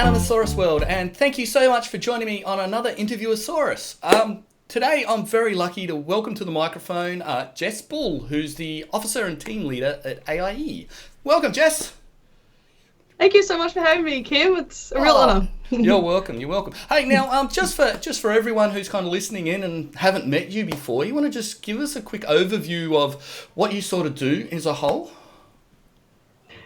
Anima-saurus world, and thank you so much for joining me on another Interviewasaurus. Today I'm very lucky to welcome to the microphone Jess Bull, who's the Officer and Team Leader at K.A.T.E. Welcome, Jess. Thank you so much for having me, Kim. It's a real honour. You're welcome. You're welcome. Hey, now, just for everyone who's kind of listening in and haven't met you before, you want to just give us a quick overview of what you sort of do as a whole?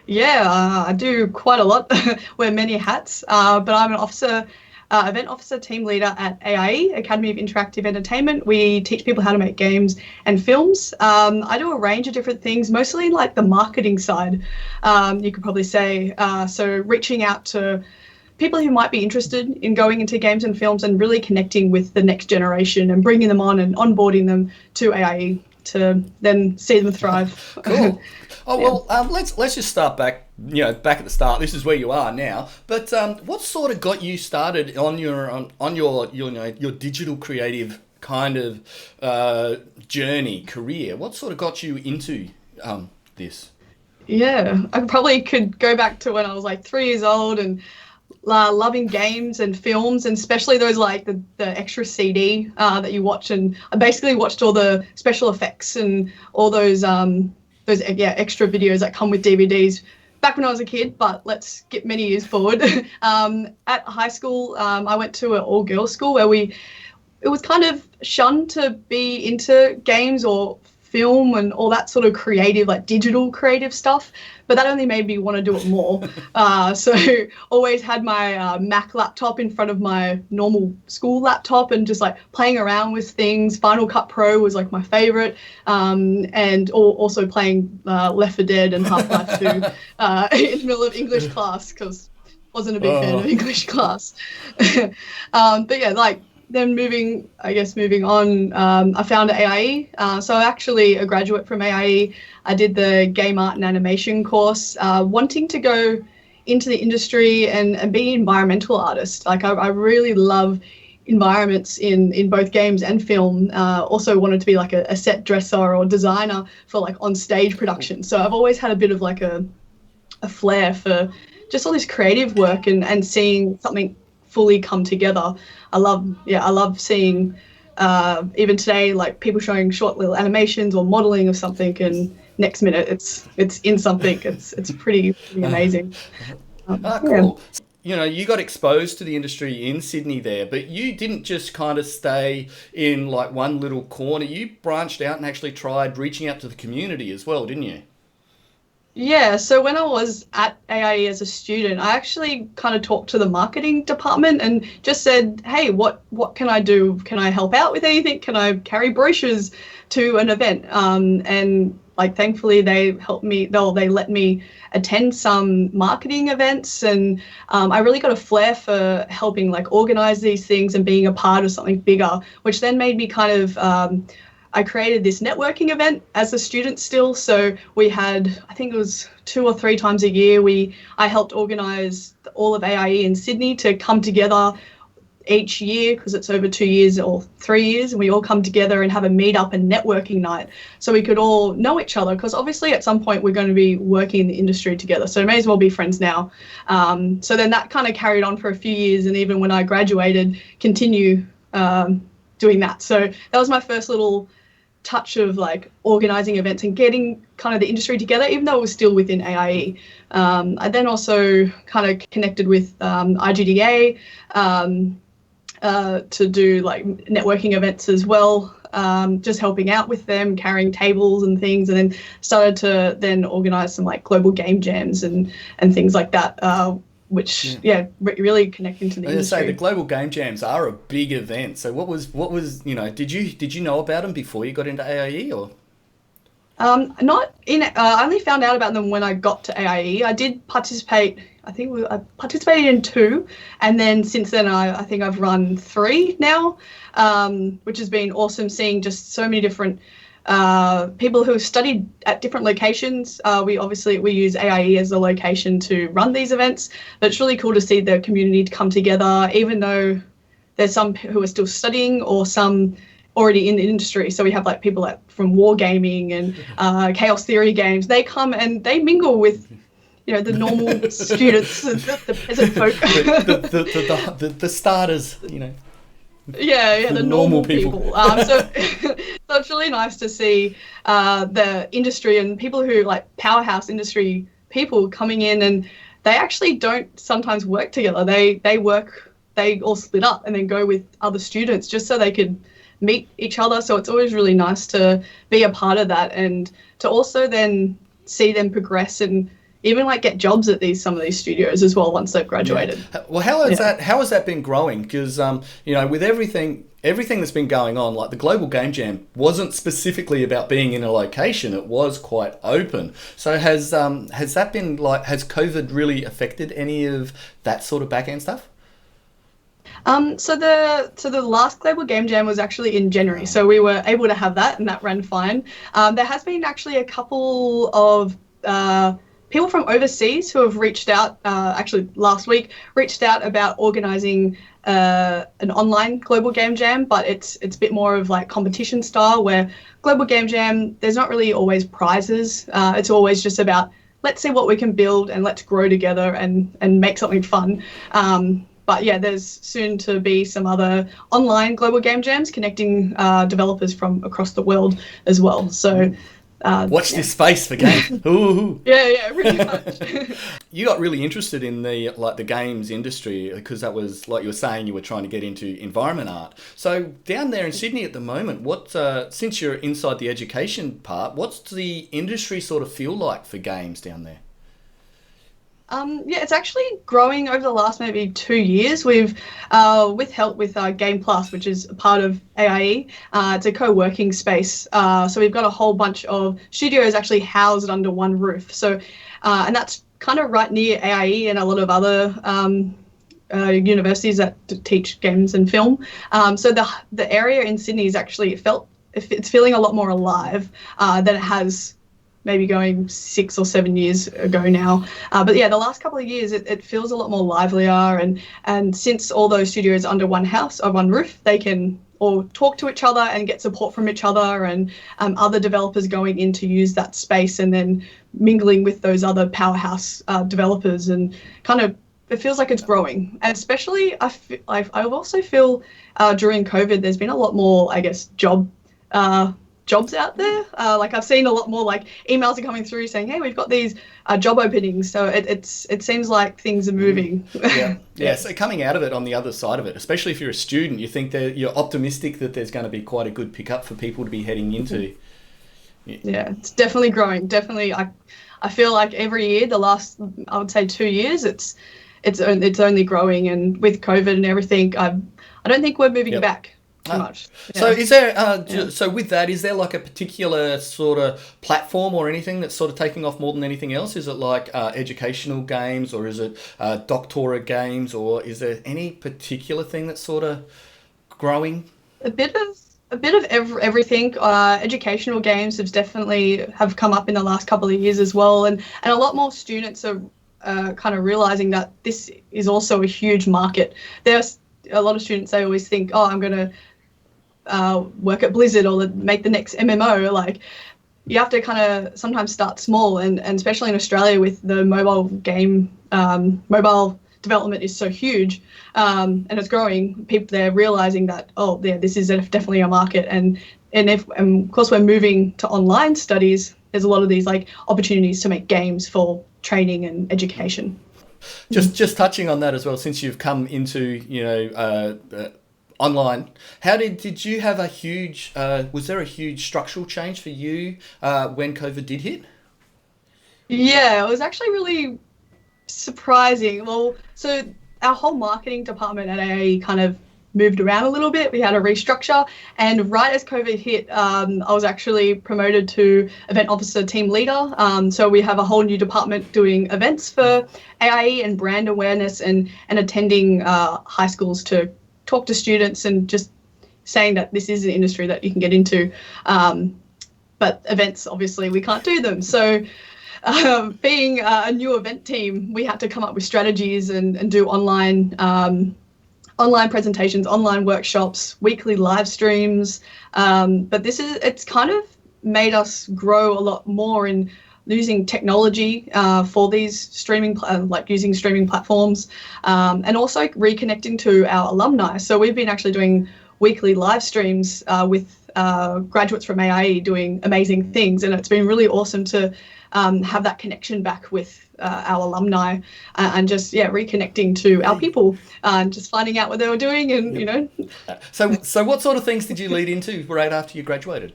Yeah, I do quite a lot, wear many hats, but I'm an event officer team leader at AIE, Academy of Interactive Entertainment. We teach people how to make games and films. I do a range of different things, mostly like the marketing side, you could probably say. So reaching out to people who might be interested in going into games and films and really connecting with the next generation and bringing them on and onboarding them to AIE to then see them thrive. Cool. Oh, well, let's just start back, back at the start. This is where you are now. But what sort of got you started on your digital creative kind of journey, career? What sort of got you into this? Yeah, I probably could go back to when I was like 3 years old and loving games and films, and especially those like the extra CD that you watch. And I basically watched all the special effects and all those extra videos that come with DVDs back when I was a kid, but let's get many years forward. At high school, I went to an all-girls school where it was kind of shunned to be into games or film and all that sort of creative, like digital creative stuff, but that only made me want to do it more. So always had my Mac laptop in front of my normal school laptop and just like playing around with things. Final Cut Pro was like my favorite, and also playing Left 4 Dead and Half-Life 2 in the middle of English class because wasn't a big fan of English class. But yeah, like then moving on, I found AIE. So actually a graduate from AIE. I did the game art and animation course, wanting to go into the industry and be an environmental artist. Like I really love environments in both games and film. Also wanted to be like a set dresser or designer for like on stage production. So I've always had a bit of like a flair for just all this creative work and seeing something fully come together. I love seeing even today, like people showing short little animations or modeling of something, and next minute it's in something. It's pretty amazing. Cool. Yeah. You got exposed to the industry in Sydney there, but you didn't just kind of stay in like one little corner. You branched out and actually tried reaching out to the community as well, didn't you? Yeah, so when I was at AIE as a student, I actually kind of talked to the marketing department and just said, hey, what can I do? Can I help out with anything? Can I carry brochures to an event? And like thankfully they helped me, they let me attend some marketing events, and I really got a flair for helping like organize these things and being a part of something bigger, which then made me kind of I created this networking event as a student still. So we had, I think it was 2 or 3 times a year, I helped organise all of AIE in Sydney to come together each year, because it's over 2 years or 3 years, and we all come together and have a meet-up and networking night so we could all know each other, because obviously at some point we're going to be working in the industry together, so may as well be friends now. So then that kind of carried on for a few years, and even when I graduated, continue doing that. So that was my first little touch of like organizing events and getting kind of the industry together, even though it was still within AIE. I then also kind of connected with IGDA to do like networking events as well, just helping out with them, carrying tables and things, and then started to then organize some like global game jams and things like that, which really connecting to the industry. Say the global game jams are a big event. So what was did you know about them before you got into AIE, or? Not in. I only found out about them when I got to AIE. I did participate. I participated in 2, and then since then I think I've run 3 now, which has been awesome. Seeing just so many different people who have studied at different locations. We use AIE as a location to run these events, but it's really cool to see the community to come together, even though there's some who are still studying or some already in the industry. So we have like people from wargaming and chaos theory games. They come and they mingle with the normal students, the peasant folk. The starters, Yeah, the the normal normal people. people. So it's really nice to see the industry and people who like powerhouse industry people coming in, and they actually don't sometimes work together. They all split up and then go with other students just so they could meet each other. So it's always really nice to be a part of that and to also then see them progress and even like get jobs at some of these studios as well once they've graduated. Yeah. Well, how has that been growing? Because with everything that's been going on, like the Global Game Jam wasn't specifically about being in a location; it was quite open. So has that been has COVID really affected any of that sort of back end stuff? So the last Global Game Jam was actually in January, so we were able to have that, and that ran fine. There has been actually a couple of people from overseas who have reached out, actually last week, reached out about organising an online Global Game Jam, but it's a bit more of like competition style, where Global Game Jam, there's not really always prizes. It's always just about, let's see what we can build and let's grow together and make something fun. But yeah, there's soon to be some other online global game jams connecting developers from across the world as well. So watch this space for games. Ooh. Yeah, really much. You got really interested in the games industry because that was, like you were saying, you were trying to get into environment art. So down there in Sydney at the moment, since you're inside the education part, what's the industry sort of feel like for games down there? Yeah, it's actually growing over the last maybe 2 years. We've, with help with Game Plus, which is a part of AIE, it's a co-working space. So we've got a whole bunch of studios actually housed under one roof. So, and that's kind of right near AIE and a lot of other universities that teach games and film. So the area in Sydney is actually it's feeling a lot more alive than it has maybe going 6 or 7 years ago now. But yeah, the last couple of years, it feels a lot more livelier. And since all those studios are under one house, or one roof, they can all talk to each other and get support from each other, and other developers going in to use that space and then mingling with those other powerhouse developers, and kind of, it feels like it's growing. And especially, I also feel during COVID, there's been a lot more, I guess, jobs out there. Like I've seen a lot more like emails are coming through saying, hey, we've got these job openings. So it seems like things are moving. Yeah. So coming out of it on the other side of it, especially if you're a student, you think that you're optimistic that there's going to be quite a good pickup for people to be heading into. Yeah, it's definitely growing. Definitely. I feel like every year, the last, I would say 2 years, it's only growing. And with COVID and everything, I don't think we're moving back too much. Yeah. So is there, so with that, is there like a particular sort of platform or anything that's sort of taking off more than anything else? Is it like educational games, or is it doctora games, or is there any particular thing that's sort of growing? A bit of everything. Educational games have come up in the last couple of years as well, and a lot more students are kind of realizing that this is also a huge market. There's a lot of students, they always think, oh, I'm going to work at Blizzard or make the next MMO. Like, you have to kind of sometimes start small, and especially in Australia with the mobile development is so huge, and it's growing. People, they're realizing that, oh yeah, this is definitely a market, and of course we're moving to online studies. There's a lot of these like opportunities to make games for training and education. Just touching on that as well, since you've come into online, how did you have a huge? Was there a huge structural change for you when COVID did hit? Yeah, it was actually really surprising. Well, so our whole marketing department at AAE kind of moved around a little bit. We had a restructure, and right as COVID hit, I was actually promoted to event officer team leader. So we have a whole new department doing events for AIE and brand awareness, and attending high schools to talk to students and just saying that this is an industry that you can get into. But events, obviously, we can't do them. So being a new event team, we had to come up with strategies and do online presentations, online workshops, weekly live streams. But it's kind of made us grow a lot more in using technology for these streaming, like using streaming platforms, and also reconnecting to our alumni. So we've been actually doing weekly live streams with graduates from A.I.E doing amazing things, and it's been really awesome to have that connection back with our alumni and just reconnecting to our people and just finding out what they were doing and you know. So what sort of things did you lead into right after you graduated?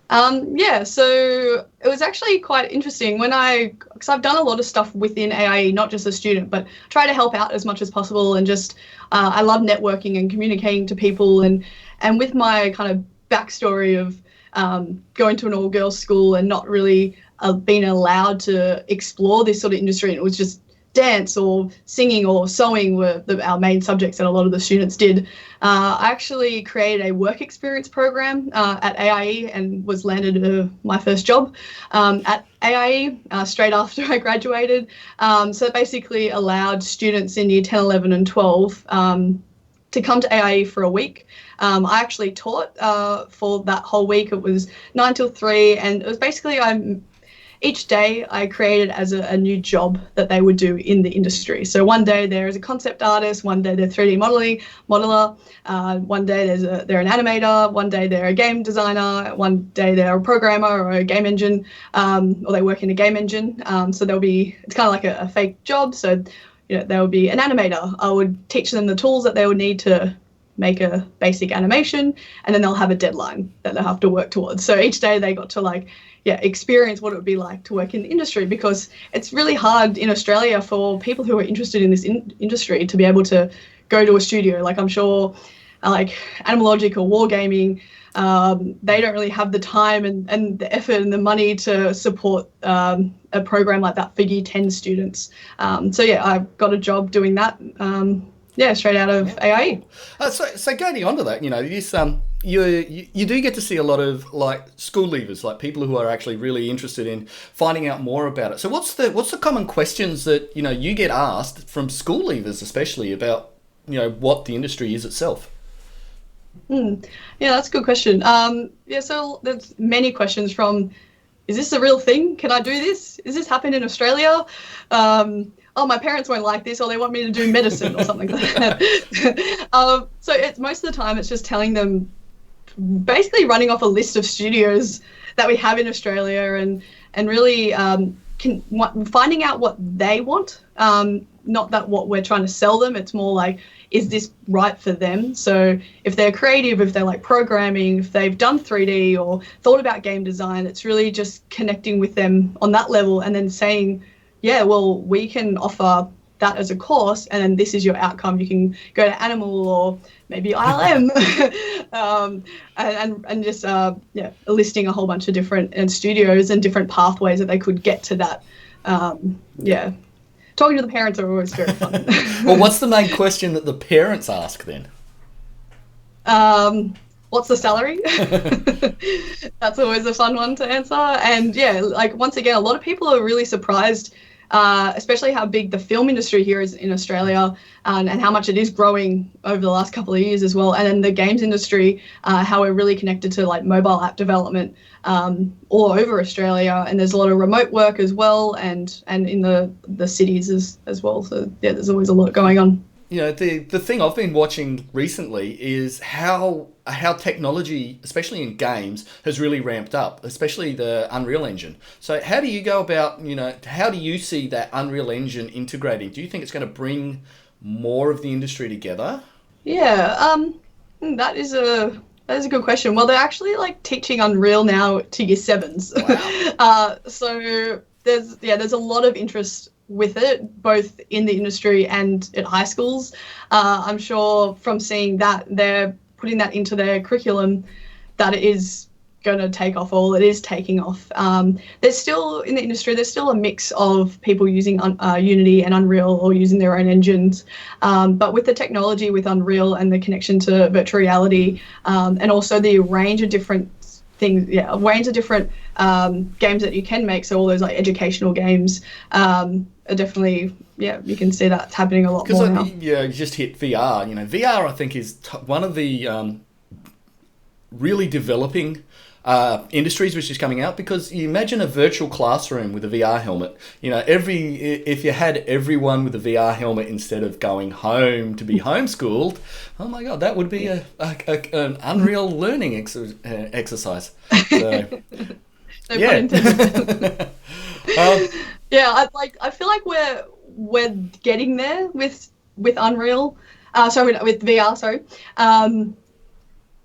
So it was actually quite interesting because I've done a lot of stuff within A.I.E, not just a student, but try to help out as much as possible, and just I love networking and communicating to people, and with my kind of backstory of going to an all-girls school and not really being allowed to explore this sort of industry, and it was just dance or singing or sewing were our main subjects that a lot of the students did. I actually created a work experience program at A.I.E and was landed my first job at A.I.E straight after I graduated. So it basically allowed students in year 10, 11 and 12 to come to A.I.E for a week. I actually taught for that whole week. It was 9 till 3, and it was basically each day I created as a new job that they would do in the industry. So one day they're a concept artist, one day they're 3D modeler, one day they're an animator, one day they're a game designer, one day they're a programmer or a game engine, or they work in a game engine. So it's kind of like a fake job. So they would be an animator. I would teach them the tools that they would need to make a basic animation, and then they'll have a deadline that they'll have to work towards. So each day they got to experience what it would be like to work in the industry, because it's really hard in Australia for people who are interested in this industry to be able to go to a studio. Like I'm sure like Animalogic or Wargaming, they don't really have the time and the effort and the money to support a program like that for year 10 students. So I got a job doing that. Straight out of A.I.E. So going on to that, this you do get to see a lot of like school leavers, like people who are actually really interested in finding out more about it. So what's the common questions that you get asked from school leavers, especially about what the industry is itself? Yeah, that's a good question. So there's many questions from, is this a real thing? Can I do this? Is this happen in Australia? Oh, my parents won't like this, or they want me to do medicine or something like that. So most of the time it's just telling them, basically running off a list of studios that we have in Australia, and really finding out what they want. Not that what we're trying to sell them. It's more like, is this right for them? So if they're creative, if they like programming, if they've done 3D or thought about game design, it's really just connecting with them on that level, and then saying, yeah, well, we can offer that as a course, and then this is your outcome. You can go to Animal or maybe ILM, and just listing a whole bunch of different studios and different pathways that they could get to that. Talking to the parents are always very fun. Well, what's the main question that the parents ask then? What's the salary? That's always a fun one to answer. And once again, a lot of people are really surprised, especially how big the film industry here is in Australia, and how much it is growing over the last couple of years as well. And then the games industry, how we're really connected to like mobile app development all over Australia. And there's a lot of remote work as well, and in the cities as well. So there's always a lot going on. The thing I've been watching recently is how technology, especially in games, has really ramped up, especially the Unreal Engine. So how do you go about, how do you see that Unreal Engine integrating? Do you think it's going to bring more of the industry together? Yeah, that is a good question. Well, they're actually like teaching Unreal now to year 7s. Wow. So there's a lot of interest with it, both in the industry and at high schools. I'm sure from seeing that they're putting that into their curriculum, that it is going to take off. It is taking off. There's still, in the industry, there's still a mix of people using Unity and Unreal, or using their own engines. But with the technology with Unreal and the connection to virtual reality, and also the range of different things, a range of different games that you can make. So all those like educational games are definitely, you can see that's happening a lot more now. You just hit VR. VR, I think, is one of the really developing industries which is coming out, because you imagine a virtual classroom with a VR helmet. You know, if you had everyone with a VR helmet instead of going home to be homeschooled, oh my God, that would be an unreal learning exercise. So, No yeah. pun intended. Yeah, I feel like we're getting there with Unreal. Sorry, with VR. Sorry.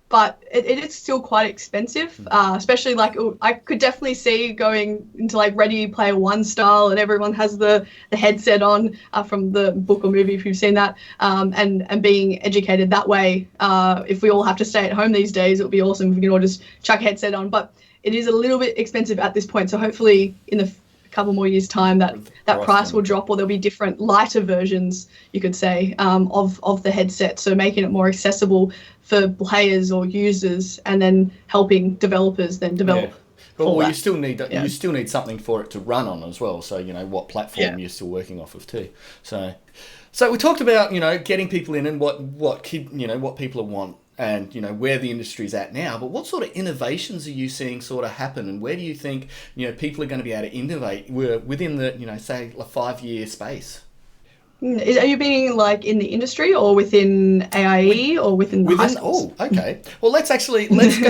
But it is still quite expensive, especially like I could definitely see going into like Ready Player One style, and everyone has the headset on from the book or movie if you've seen that, and being educated that way. If we all have to stay at home these days, it would be awesome if we can all just chuck a headset on. But it is a little bit expensive at this point, so hopefully in a couple more years' time that price will drop, or there'll be different lighter versions, you could say, of the headset, so making it more accessible for players or users, and then helping developers then develop. Yeah. But well, that. you still need something for it to run on as well. So you know what platform you're still working off of too. So we talked about getting people in and what people want, and where the industry's at now. But what sort of innovations are you seeing sort of happen, and where do you think people are going to be able to innovate within the say a 5-year space? Are you being like in the industry or within AIE or within high schools? Oh, okay. Well, let's go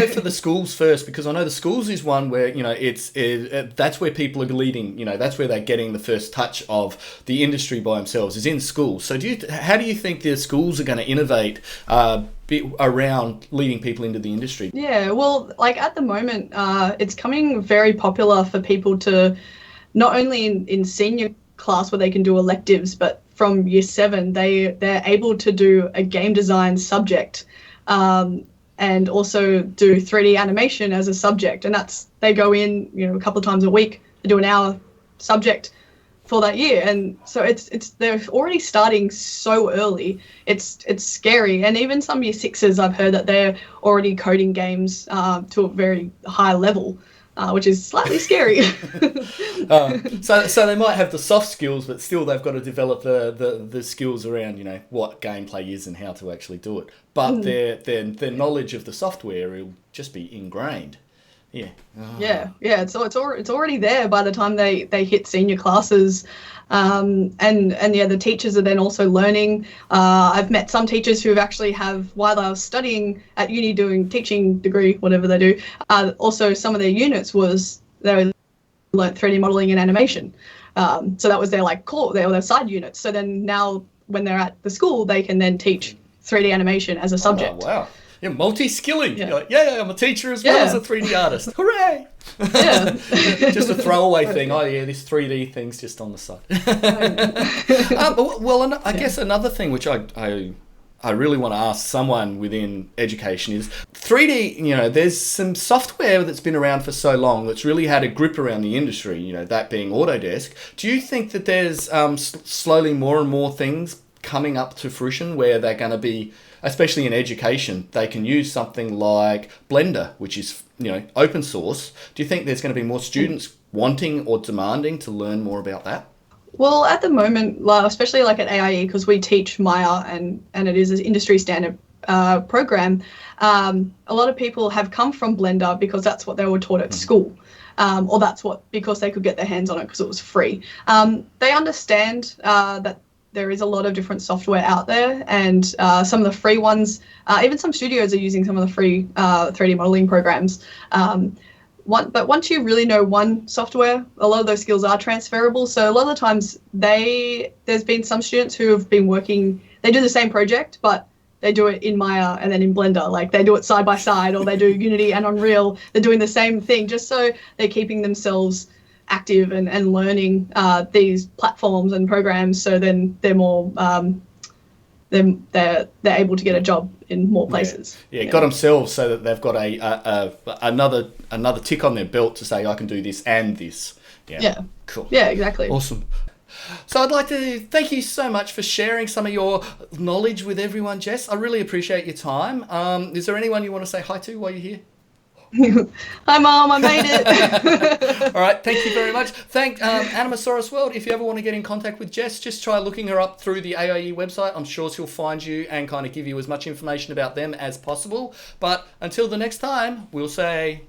for the schools first, because I know the schools is one where that's where people are leading. That's where they're getting the first touch of the industry by themselves, is in schools. So how do you think the schools are going to innovate around leading people into the industry? Yeah, well, like at the moment, it's coming very popular for people to not only in senior class where they can do electives, but from year 7 they're able to do a game design subject, and also do 3D animation as a subject, and they go in a couple of times a week, they do an hour subject for that year. And so they're already starting so early. It's scary. And even some year 6s, I've heard that they're already coding games to a very high level, which is slightly scary. So they might have the soft skills, but still they've got to develop the skills around what gameplay is and how to actually do it. But their knowledge of the software will just be ingrained. Yeah. Oh. Yeah. It's already there by the time they hit senior classes, and the teachers are then also learning. I've met some teachers who actually while they were studying at uni doing teaching degree, whatever they do. Also, some of their units they learnt 3D modeling and animation. So that was their their side units. So then now when they're at the school, they can then teach 3D animation as a subject. Oh, wow. Yeah, multi-skilling. Yeah. You're like, I'm a teacher as well as a 3D artist. Hooray! Yeah. Just a throwaway thing. Oh, yeah, this 3D thing's just on the side. I guess another thing which I really want to ask someone within education is 3D, there's some software that's been around for so long that's really had a grip around the industry, that being Autodesk. Do you think that there's slowly more and more things coming up to fruition where they're going to be, especially in education, they can use something like Blender, which is, open source? Do you think there's going to be more students wanting or demanding to learn more about that? Well, at the moment, especially like at AIE, because we teach Maya and it is an industry standard program, a lot of people have come from Blender because that's what they were taught at school. Or because they could get their hands on it because it was free. They understand that there is a lot of different software out there, and some of the free ones, even some studios are using some of the free 3D modeling programs. But once you really know one software, a lot of those skills are transferable. So a lot of the times there's been some students who have been working, they do the same project, but they do it in Maya and then in Blender. Like they do it side by side, or they do Unity and Unreal. They're doing the same thing just so they're keeping themselves active and learning these platforms and programs, so then they're more they're able to get a job in more places. Yeah. Got themselves so that they've got another tick on their belt to say I can do this and this. Yeah. Cool. Yeah, exactly. Awesome. So I'd like to thank you so much for sharing some of your knowledge with everyone, Jess. I really appreciate your time. Is there anyone you want to say hi to while you're here? Hi, Mom, I made it. All right, thank you very much. Thank Anima-saurus World. If you ever want to get in contact with Jess, just try looking her up through the AIE website. I'm sure she'll find you and kind of give you as much information about them as possible. But until the next time, we'll say